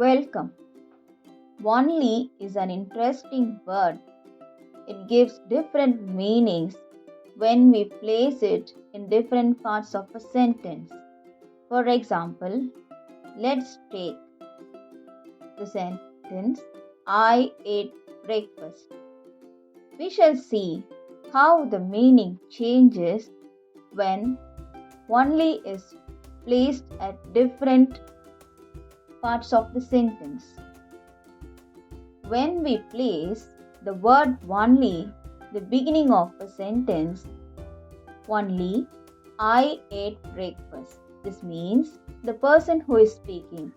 Welcome. Only is an interesting word. It gives different meanings when we place it in different parts of a sentence. For example, let's take the sentence I ate breakfast. We shall see how the meaning changes when only is placed at different parts of the sentence. When we place the word only the beginning of a sentence, only I ate breakfast. This means the person who is speaking,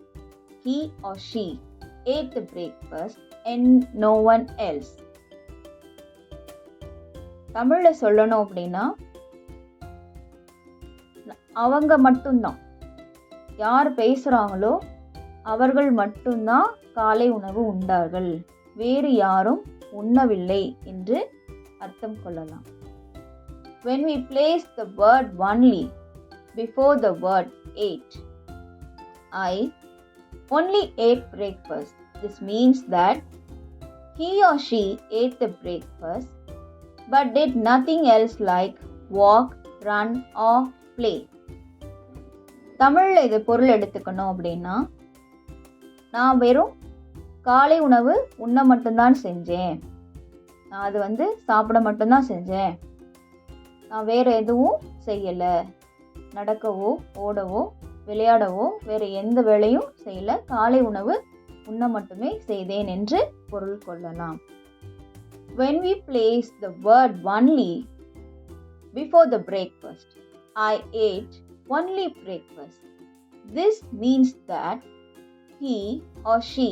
he or she ate the breakfast and no one else. தமிழ்ல சொல்லணும் அப்படின்னா அவங்க மட்டும்தான், யார் பேசுகிறாங்களோ அவர்கள் மட்டும்தான் காலை உணவு உண்டார்கள், வேறு யாரும் உண்ணவில்லை என்று அர்த்தம் கொள்ளலாம். When we place the word only before the word ate, I only ate breakfast. This means that he or she ate the breakfast but did nothing else like walk, run or play. தமிழில் இது பொருள் எடுத்துக்கணும் அப்படின்னா, நான் வெறும் காலை உணவு உண்ண மட்டும்தான் செஞ்சேன், நான் அது சாப்பிட மட்டும்தான் செஞ்சேன், நான் வேறு எதுவும் செய்யலை, நடக்கவோ ஓடவோ விளையாடவோ வேறு எந்த வேலையும் செய்யலை, காலை உணவு உண்ண மட்டுமே செய்தேன் என்று பொருள் கொள்ளலாம். When we place the word only before the breakfast, I ate only breakfast. This means that he or she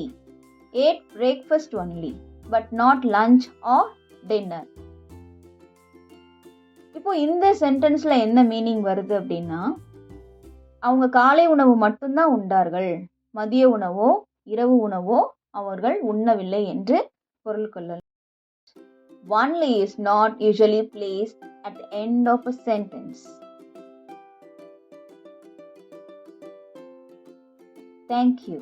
ate breakfast only, but not lunch or dinner. இப்போ இந்த சென்டென்ஸ்ல என்ன மீனிங் வருது அப்படின்னா, அவங்க காலை உணவு மட்டும்தான் உண்டார்கள், மதிய உணவோ இரவு உணவோ அவர்கள் உண்ணவில்லை என்று பொருள் கொள்ளலாம். Only is not usually placed at the end of a sentence. Thank you.